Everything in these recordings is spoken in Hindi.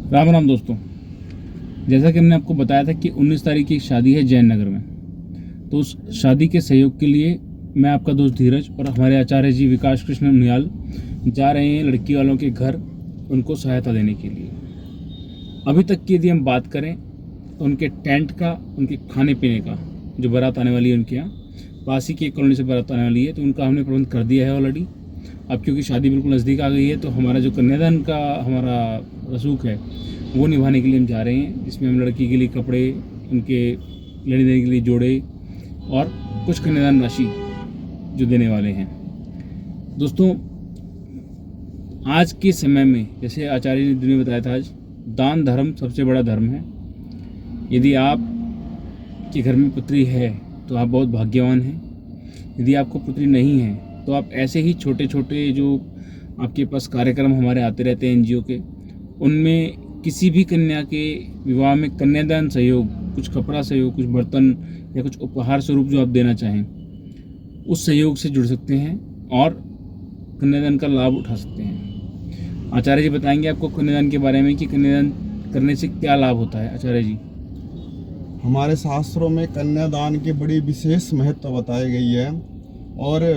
राम राम दोस्तों। जैसा कि हमने आपको बताया था कि 19 तारीख की एक शादी है जैन नगर में, तो उस शादी के सहयोग के लिए मैं आपका दोस्त धीरज और हमारे आचार्य जी विकास कृष्ण निहाल जा रहे हैं लड़की वालों के घर उनको सहायता देने के लिए। अभी तक की यदि हम बात करें तो उनके टेंट का, उनके खाने पीने का, जो बारात आने वाली है उनके यहाँ पास ही की एक कॉलोनी से बारात आने वाली है, तो उनका हमने प्रबंध कर दिया है ऑलरेडी। अब क्योंकि शादी बिल्कुल नज़दीक आ गई है तो हमारा जो कन्यादान का हमारा रसूख है वो निभाने के लिए हम जा रहे हैं, जिसमें हम लड़की के लिए कपड़े, उनके लेने देने के लिए जोड़े और कुछ कन्यादान राशि जो देने वाले हैं। दोस्तों, आज के समय में जैसे आचार्य जी ने बताया था, आज दान धर्म सबसे बड़ा धर्म है। यदि आप के घर में पुत्री है तो आप बहुत भाग्यवान हैं। यदि आपको पुत्री नहीं है तो आप ऐसे ही छोटे छोटे जो आपके पास कार्यक्रम हमारे आते रहते हैं एनजीओ के, उनमें किसी भी कन्या के विवाह में कन्यादान सहयोग, कुछ कपड़ा सहयोग, कुछ बर्तन या कुछ उपहार स्वरूप जो आप देना चाहें, उस सहयोग से जुड़ सकते हैं और कन्यादान का लाभ उठा सकते हैं। आचार्य जी बताएंगे आपको कन्यादान के बारे में कि कन्यादान करने से क्या लाभ होता है। आचार्य जी। हमारे शास्त्रों में कन्यादान की बड़ी विशेष महत्व बताई गई है और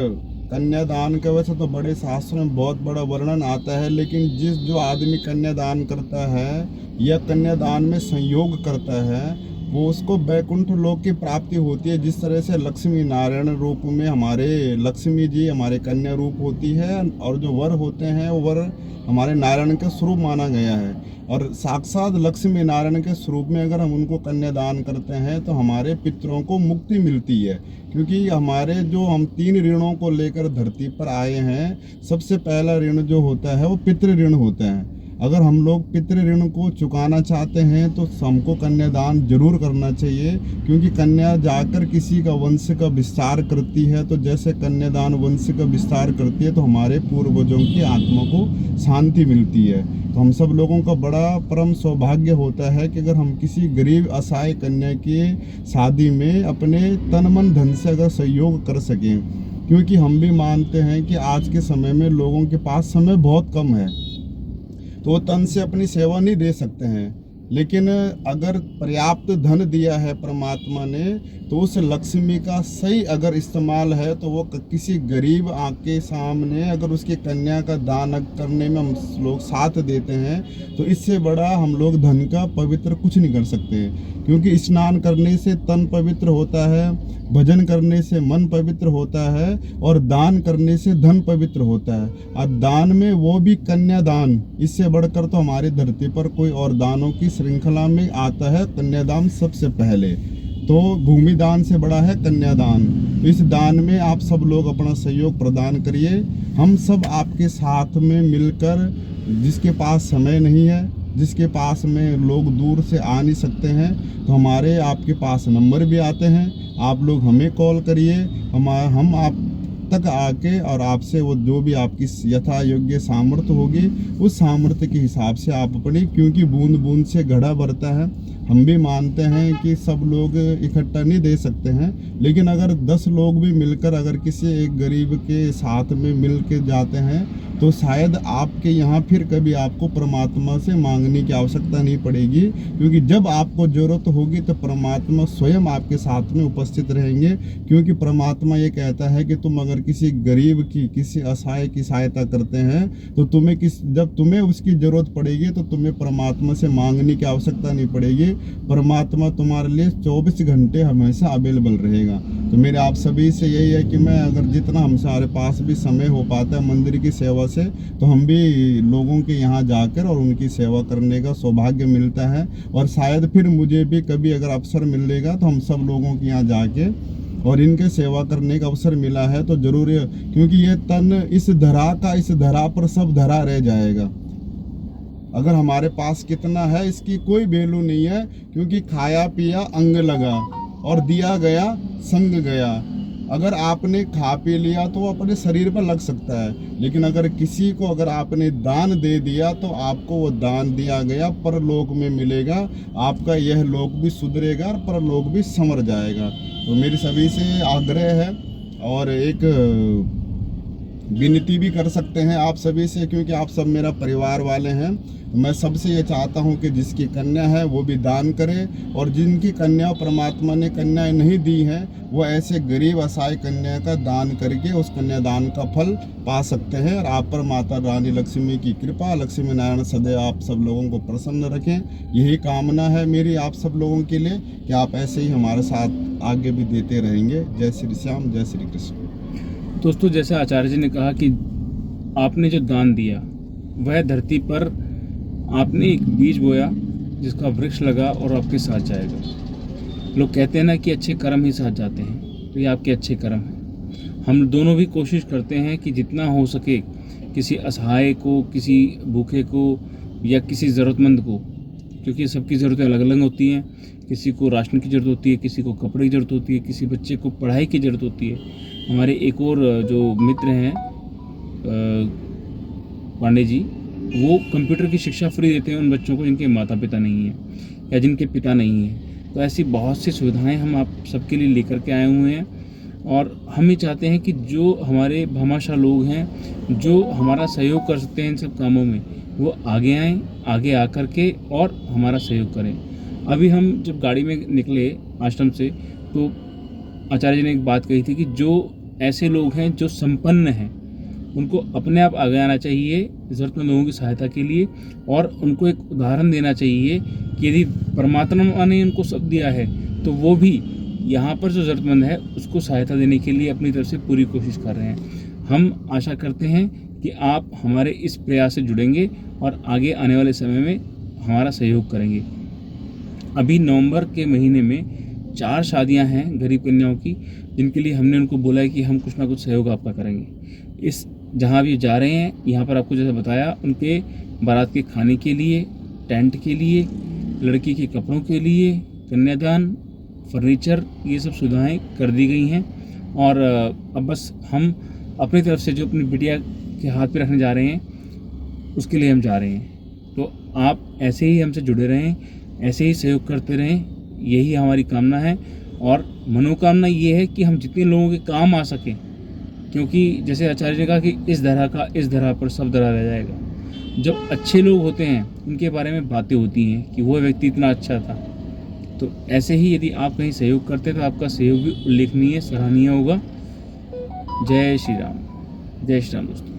कन्यादान के वैसे तो बड़े शास्त्रों में बहुत बड़ा वर्णन आता है, लेकिन जो आदमी कन्यादान करता है या कन्यादान में संयोग करता है वो उसको वैकुंठ लोक की प्राप्ति होती है। जिस तरह से लक्ष्मी नारायण रूप में हमारे लक्ष्मी जी हमारे कन्या रूप होती है और जो वर होते हैं वो वर हमारे नारायण के स्वरूप माना गया है, और साक्षात लक्ष्मी नारायण के स्वरूप में अगर हम उनको कन्यादान करते हैं तो हमारे पितरों को मुक्ति मिलती है। क्योंकि हमारे जो हम 3 ऋणों को लेकर धरती पर आए हैं, सबसे पहला ऋण जो होता है वो पितृ ऋण होता है। अगर हम लोग पितृ ऋण को चुकाना चाहते हैं तो हमको कन्यादान जरूर करना चाहिए, क्योंकि कन्या जाकर किसी का वंश का विस्तार करती है। तो जैसे कन्यादान वंश का विस्तार करती है तो हमारे पूर्वजों की आत्मा को शांति मिलती है। तो हम सब लोगों का बड़ा परम सौभाग्य होता है कि अगर हम किसी गरीब असहाय कन्या की शादी में अपने तन मन धन से अगर सहयोग कर सकें, क्योंकि हम भी मानते हैं कि आज के समय में लोगों के पास समय बहुत कम है, तो तन से अपनी सेवा नहीं दे सकते हैं। लेकिन अगर पर्याप्त धन दिया है परमात्मा ने तो उस लक्ष्मी का सही अगर इस्तेमाल है तो वो किसी गरीब आँख के सामने अगर उसकी कन्या का दान करने में हम लोग साथ देते हैं तो इससे बड़ा हम लोग धन का पवित्र कुछ नहीं कर सकते। क्योंकि स्नान करने से तन पवित्र होता है, भजन करने से मन पवित्र होता है और दान करने से धन पवित्र होता है। और दान में वो भी कन्यादान, इससे बढ़कर तो हमारी धरती पर कोई और दानों की श्रृंखला में आता है कन्यादान सबसे पहले। तो भूमि दान से बड़ा है कन्यादान। इस दान में आप सब लोग अपना सहयोग प्रदान करिए। हम सब आपके साथ में मिलकर, जिसके पास समय नहीं है, जिसके पास में लोग दूर से आ नहीं सकते हैं, तो हमारे आपके पास नंबर भी आते हैं, आप लोग हमें कॉल करिए, हम आप तक आके और आपसे वो जो भी आपकी यथा योग्य सामर्थ्य होगी उस सामर्थ्य के हिसाब से आप अपनी, क्योंकि बूंद बूंद से घड़ा भरता है। हम भी मानते हैं कि सब लोग इकट्ठा नहीं दे सकते हैं, लेकिन अगर 10 लोग भी मिलकर अगर किसी एक गरीब के साथ में मिल के जाते हैं तो शायद आपके यहाँ फिर कभी आपको परमात्मा से मांगने की आवश्यकता नहीं पड़ेगी। क्योंकि जब आपको ज़रूरत होगी तो परमात्मा स्वयं आपके साथ में उपस्थित रहेंगे। क्योंकि परमात्मा ये कहता है कि तुम अगर किसी गरीब की, किसी असहाय की सहायता करते हैं तो जब तुम्हें उसकी ज़रूरत पड़ेगी तो तुम्हें परमात्मा से मांगने की आवश्यकता नहीं पड़ेगी। परमात्मा तुम्हारे लिए 24 घंटे हमेशा अवेलेबल रहेगा। तो मेरे आप सभी से यही है कि मैं अगर जितना हमारे पास भी समय हो पाता है मंदिर की सेवा से, तो हम भी लोगों के यहाँ जाकर और उनकी सेवा करने का सौभाग्य मिलता है। और शायद फिर मुझे भी कभी अगर अवसर मिलेगा तो हम सब लोगों के यहाँ जाके और इनके सेवा करने का अवसर मिला है तो जरूर, क्योंकि ये तन इस धरा पर सब धरा रह जाएगा। अगर हमारे पास कितना है इसकी कोई वैल्यू नहीं है, क्योंकि खाया पिया अंग लगा और दिया गया संग गया। अगर आपने खा पी लिया तो वो अपने शरीर पर लग सकता है, लेकिन अगर किसी को अगर आपने दान दे दिया तो आपको वो दान दिया गया परलोक में मिलेगा। आपका यह लोक भी सुधरेगा और परलोक भी संवर जाएगा। तो मेरी सभी से आग्रह है और एक विनती भी कर सकते हैं आप सभी से, क्योंकि आप सब मेरा परिवार वाले हैं। मैं सबसे ये चाहता हूँ कि जिसकी कन्या है वो भी दान करे, और जिनकी कन्या परमात्मा ने कन्याएं नहीं दी हैं वो ऐसे गरीब असहाय कन्या का दान करके उस कन्यादान का फल पा सकते हैं। और आप पर माता रानी लक्ष्मी की कृपा, लक्ष्मी नारायण सदैव आप सब लोगों को प्रसन्न रखें, यही कामना है मेरी आप सब लोगों के लिए कि आप ऐसे ही हमारे साथ आगे भी देते रहेंगे। जय श्री श्याम, जय श्री कृष्ण। दोस्तों, जैसे आचार्य जी ने कहा कि आपने जो दान दिया वह धरती पर आपने एक बीज बोया जिसका वृक्ष लगा और आपके साथ जाएगा। लोग कहते हैं ना कि अच्छे कर्म ही साथ जाते हैं, तो ये आपके अच्छे कर्म हैं। हम दोनों भी कोशिश करते हैं कि जितना हो सके किसी असहाय को, किसी भूखे को या किसी ज़रूरतमंद को, क्योंकि सबकी ज़रूरतें अलग अलग होती हैं। किसी को राशन की ज़रूरत होती है, किसी को कपड़े की ज़रूरत होती है, किसी बच्चे को पढ़ाई की ज़रूरत होती है। हमारे एक और जो मित्र हैं पांडे जी, वो कंप्यूटर की शिक्षा फ्री देते हैं उन बच्चों को जिनके माता पिता नहीं हैं या जिनके पिता नहीं हैं। तो ऐसी बहुत सी सुविधाएं हम आप सबके लिए लेकर के आए हुए हैं, और हम ये चाहते हैं कि जो हमारे भामाशाह लोग हैं, जो हमारा सहयोग कर सकते हैं इन सब कामों में, वो आगे आएँ, आगे आकर के और हमारा सहयोग करें। अभी हम जब गाड़ी में निकले आश्रम से, तो आचार्य जी ने एक बात कही थी कि जो ऐसे लोग हैं जो संपन्न हैं, उनको अपने आप आगे आना चाहिए ज़रूरतमंद लोगों की सहायता के लिए, और उनको एक उदाहरण देना चाहिए कि यदि परमात्मा ने उनको सब दिया है तो वो भी यहाँ पर जो ज़रूरतमंद है उसको सहायता देने के लिए अपनी तरफ से पूरी कोशिश कर रहे हैं। हम आशा करते हैं कि आप हमारे इस प्रयास से जुड़ेंगे और आगे आने वाले समय में हमारा सहयोग करेंगे। अभी नवंबर के महीने में 4 शादियां हैं गरीब कन्याओं की, जिनके लिए हमने उनको बोला है कि हम कुछ ना कुछ सहयोग आपका करेंगे। इस जहाँ भी जा रहे हैं, यहाँ पर आपको जैसे बताया, उनके बारात के खाने के लिए, टेंट के लिए, लड़की के कपड़ों के लिए, कन्यादान, फर्नीचर, ये सब सुविधाएं कर दी गई हैं। और अब बस हम अपनी तरफ से जो अपनी बिटिया के हाथ पे रखने जा रहे हैं उसके लिए हम जा रहे हैं। तो आप ऐसे ही हमसे जुड़े रहें, ऐसे ही सहयोग करते रहें, यही हमारी कामना है। और मनोकामना ये है कि हम जितने लोगों के काम आ सकें, क्योंकि जैसे आचार्य ने कहा कि इस धरा पर सब धरा रह जाएगा। जब अच्छे लोग होते हैं उनके बारे में बातें होती हैं कि वो व्यक्ति इतना अच्छा था। तो ऐसे ही यदि आप कहीं सहयोग करते हैं तो आपका सहयोग भी उल्लेखनीय, सराहनीय होगा। जय श्री राम, जय श्री राम दोस्तों।